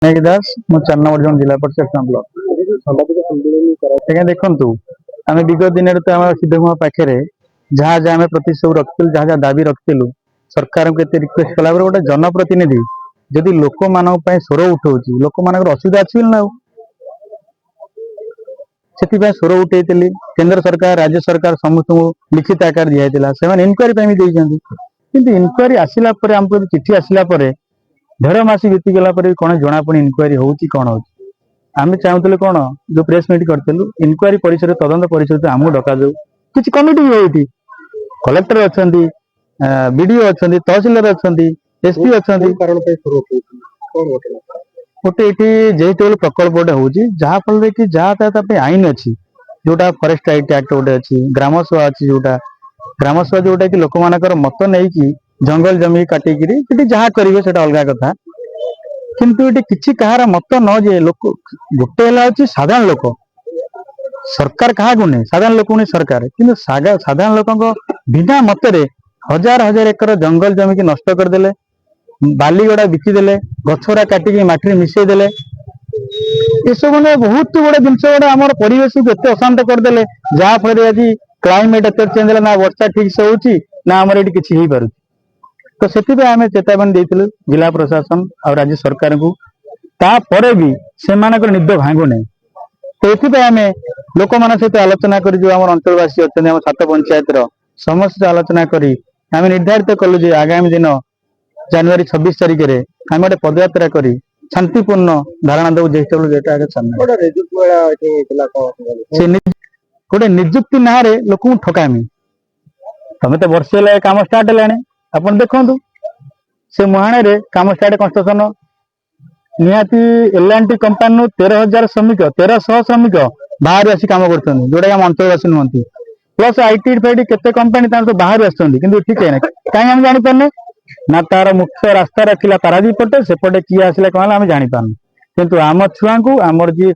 विनायक दास मु 4 number zone जिला परिषद ब्लॉक आज्ञा देखु आम विगत दिन तो आम सिद्धगुआ पाखे जहाँ जहाँ आम प्रति सब रखिलु जहाँ जहाँ दाबी रखिलु सरकार को रिक्वेस्ट कला गोटे जनप्रतिनिधि जदि लोक मान स्वर उठाऊ लोक मान असुविधा अच्छी ना से स्वर उठे केंद्र सरकार राज्य सरकार समस्त लिखित आकार दिखाई से इनक्वारी किंतु इनक्वारी आसला आम चिठी आसला ढेर मस बीतीगला कौन जना पड़ी इनक्वारी हो कौन हो आम चाहूँ कौन जो प्रेस मीट करूँ इनक्वारी परिसर तदंत परिसर आमको डक जाऊ कि कमिटी भी कलेक्टर अच्छा बीडीओ अच्छा तहसिलदार अच्छा एसपी अच्छा गोटे ये जेहेतु प्रकल्प गोटे हूँ जहाँफल कि जहाँ आईन अच्छी जोटा फरेस्ट राइट एक्ट गोटे अच्छी ग्राम सभा अच्छी जोटा कि लोक मान मत नहीं कि जंगल जमी काटिकी जहाँ करेंगे से अलग कथा किंतु ये किसी कहार मत न जे लोक गोटे साधारण लोक सरकार क्या नहीं साधारण लोक नहीं सरकार कि साधारण लोक बिना मतरे हजार हजार एकर जंगल जमी की नष्ट करदे बालीगड़ा बिकिदेले गछरा काटिकी माटी मिसेदेले ये सब बहुत बड़े जिनस गोटे आम परिवेश को एत अशांत करदे जहाँफल आज क्लाइमेट एत चेंज है ना वर्षा ठीक से होची ना आम ये किसी हो पार तो से आम चेतावनी देते जिला प्रशासन और राज्य सरकार को तापर भी से निद भांगुना तो ये आम लोक मान सहित आलोचना कर जो आम अंचलवासी अच्छा 7 पंचायत समस्त आलोचना करी आम निर्धारित कलु आगामी दिन जनवरी 26 तारिख में आम गोटे पदयात्रा करी शांतिपूर्ण धारणा दो गोटे निजुक्ति ना लोक ठकामी तमें तो वर्षे कम स्टार्ट है आप देखु से मुहाणे कम स्टार्ट कंस्ट्रक्शन निहाती एल&टी कंपानी 13,000 श्रमिक 1300 श्रमिक बाहर आसी कम कर जोटा आम अंचलवासी नुहति प्लस आईटी फाइटी केते कंपानी तो बाहर आसुँच ठीक है कहीं आम जापारे ना तार मुख्य रास्ता रखला पारादीप पटे सेपटे किए आसला कौन आम जापार किंतु आम छुआ को आमर जी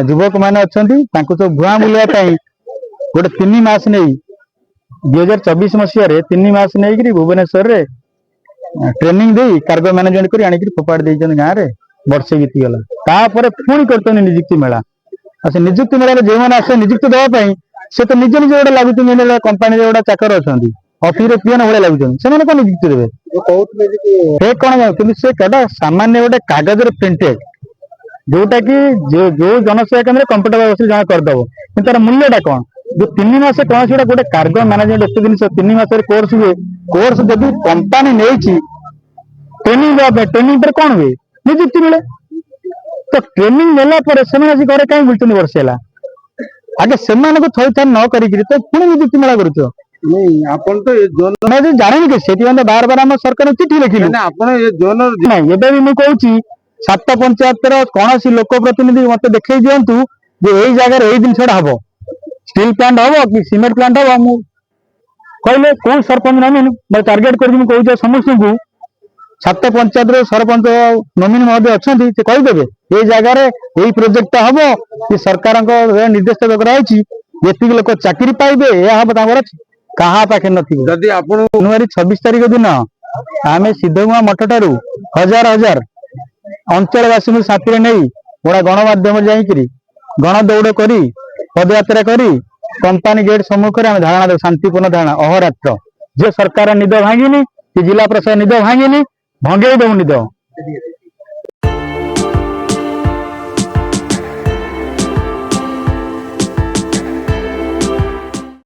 युवक मैंने अच्छा सब भुआ बुलाया गोटे 3 मास नहीं 2024 मसीह 3 मास नहीं भुवनेश्वर रे ट्रेनिंग दे कार्गो मैनेजमेंट कर आनिक फोपाड़ गाँव में वर्षे बीतीगला तापर पुणी कर निजुक्ति मेला से निजुक्ति मेला जो मैंने आसे निजुक्ति देवाई से तो निज निज गोटे लगुच कंपानी गोटा चाकर अच्छा ऑफिस पीएन भाई लगुन से कौन निजुक्ति देवे कौन कि से सामान्य गोटे कागज प्रिंटेड जोटा कि जो जनसेवा केन्द्र कंप्यूटर बस जहाँ करदेव कि तार मूल्यटा कौन जो 3 मास कौन से गोटे कार्गो मैनेजमेंट एत जिन 3 मास कोर्स हुए कोर्स जब कंपानी नहीं ट्रेनिंग पर कौन हुए निजुक्ति मिले तो ट्रेनिंग नेला से घर कहीं बुलूँ वर्षे आगे से थई थर न करी तो पुणी निजुक्ति मेला कर जानी कि बार बार आम सरकार चिठी लिखिलु भी मुझे 7 पंचायत कौन सी लोक प्रतिनिधि मत देखे दिंतु यही जगह यही जिनसा हम स्टील प्लांट हम कि सीमेंट प्लांट हम कहले कौन सरपंच नमीन मैं टार्गेट कर समस्त को 7 पंचायत सरपंच नमीन महोदय अच्छा से कहीदेवे ये जगह यही प्रोजेक्ट हम कि सरकार निर्देश कराई ये लोक चाकरी पाइबे यह हम कहा पाखे जनवरी 26 तारिख दिन आम सिद्धगुआ मठ ठारू हजार हजार अंचलवासी साथी नहीं गोटा गणमाध्यम जाकि गणदौड़ कर पदयात्रा कर कंपानी गेट सम्मुखें आम धारणा दे शांतिपूर्ण धारणा अहोरात्र जे सरकार निद भांगिनी कि जिला प्रशासन निद भांगिनी भंगे दो निद